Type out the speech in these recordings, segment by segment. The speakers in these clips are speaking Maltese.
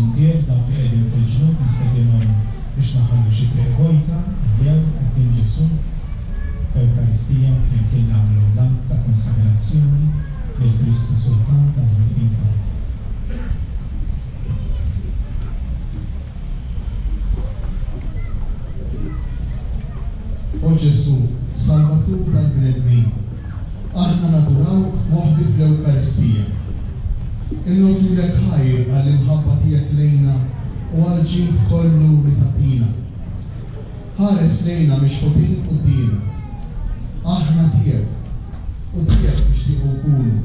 sundier dawn li qegħdin fil-ġnub nistedinhom biex naħallu xi triq vojta, jew qegħdin Ġesu f'Ewkaristija flimkien nagħmlu dan ta' konsagrazzjoni lil Kristu Sultan tal-Ħolqien. O Ġesu, Salvatur tal-bnedmin, aħna nadurawk moħbi fl-Ewkaristija. Innodulek ħajr għall-imħabba tiegħek lejna u għal-ġid kollu li tagħtina. Ħares lejna mixħubin qudiemek. Aħna tiegħek u tiegħek nixtiequ nkunu.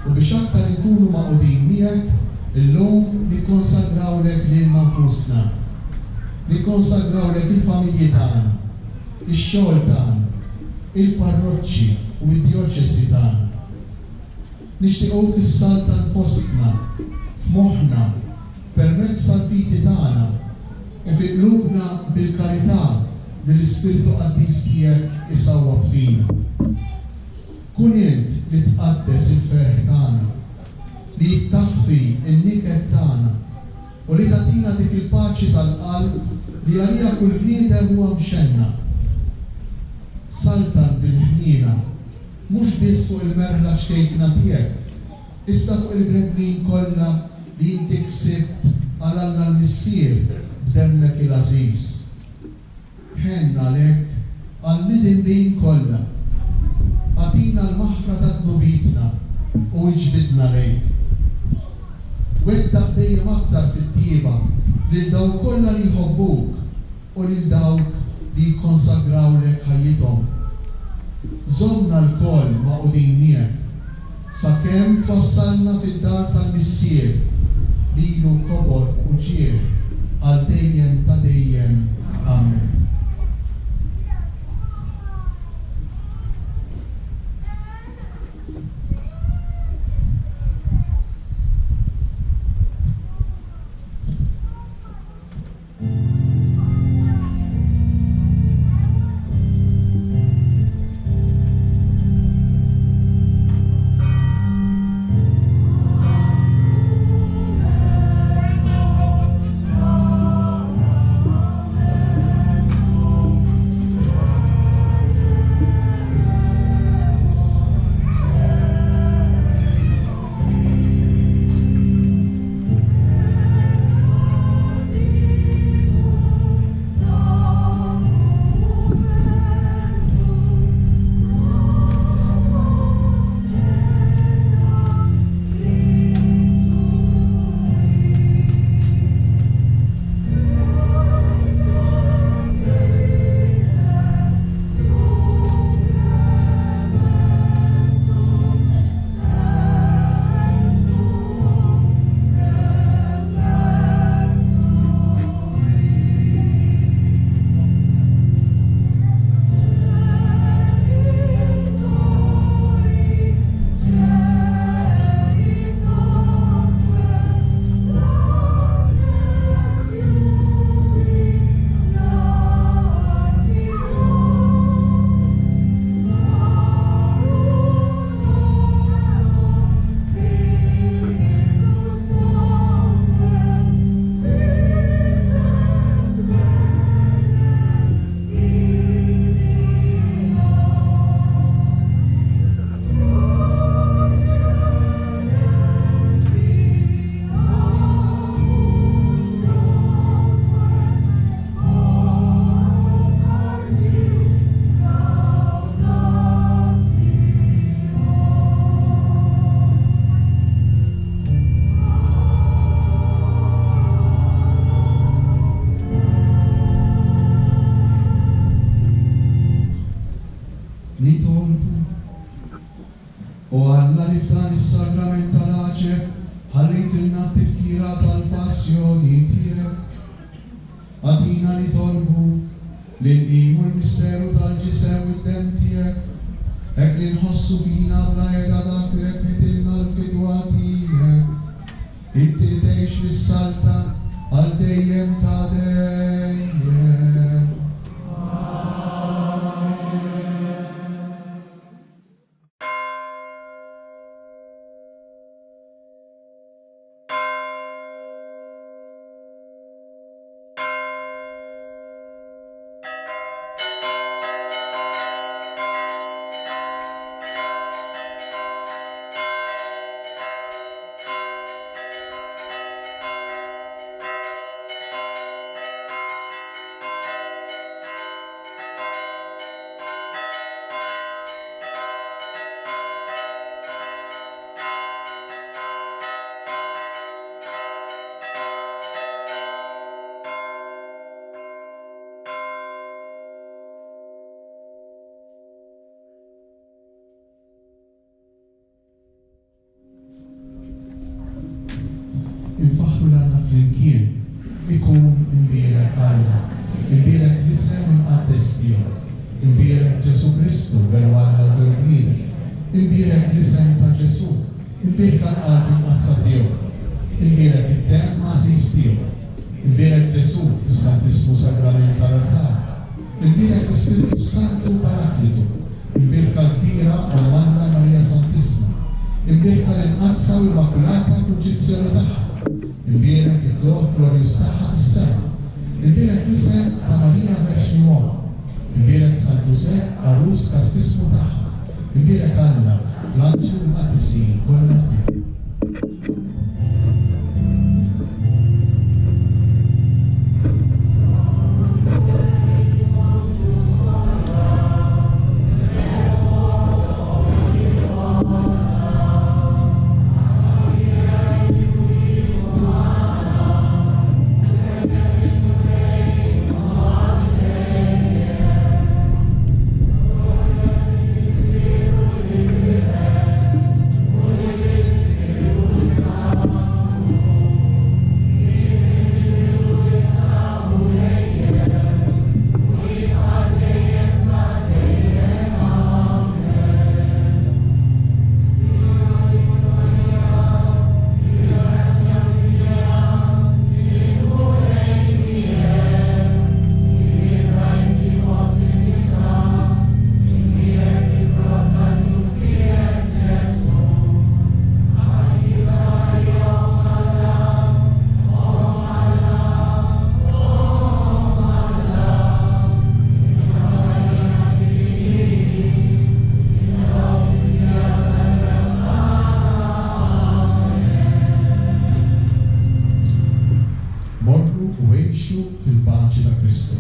U biex aktar ikunu maqudin miegħek illum nikkonsagrawlek lilna nfusna. Nikkonsagrawlek il-familji tagħna, ix-xogħol tagħna, il-parroċċi u id-djoċesi tagħna. Nixtiequ fis-sal tal-postna, f'moħħna, permezz tal-fidi tagħna, u fil-qlubna bil-karità bil-Ispiritu Qaddis tiegħek isawwaq fina. Kun int li tqaddes il-ferħ tagħna, li jittaffi n-niket tagħna u li tagħtina dik il-paċi tal-qalb li għalija kull bniedem huwa mxenna. Saltan bil-ħniena, mhux biss fuq il-merħla xkejkna tiegħek, issa fuq il-bnedmin kollha li inti ksibt għal Alla l-Missier b'demmek il-Ażiż. Ħenna lek għal-midin kollha. Għatina l-maħra ta' dnubitna u iġbidna lejk. Wettaq dejjem aktar fit-tieba lil dawk kollha li jħobbuk u lil dawk li jkonsagrawlek ħajjithom. Żommna l-koll maqudin miegħek sakemm twassalna fid-dar tal-Missier lilu kobor u ġier għal dejjem ta' dejjem. Amen. U Alla li f'dan is-sakrament tal-aċeb ħallitilna t-tifkira tal-passjoni tiegħek. Għatina li tolbu li nqimu l-misteru tal-ġisem u d-dem tiegħek hekk li nħossu fina bla qiegħda dak li repnitilna l-fidwa tiegħek. Inti li tgħix fis-salta għal dejjem ta' dejjem. ikun imbirek Alla, imbirek lisem attestio, imbirek Gesù Cristo verwal al dormire, imbirek lisem ta Gesù, imbirek al azzadio, imbirek item asistio, imbirek Gesù il Santissimo Sacramento all'altare, imbirek Spiritu Santo Paraclito, imbirek al-Pira al-Manna Maria Santissima, imbirek al-Azza u l-Immaculata Concezione taħħa, imbirek il-Glor Glorius taħħa fis-sema, imbirek l-Isem ta' Maria Verxni Uoma, imbirek San Giuseppe Arus Kastismu taħħa, imbirek Alla, l-Anġel Matisi, Buonanotte. Fil-paċi ta' Kristo.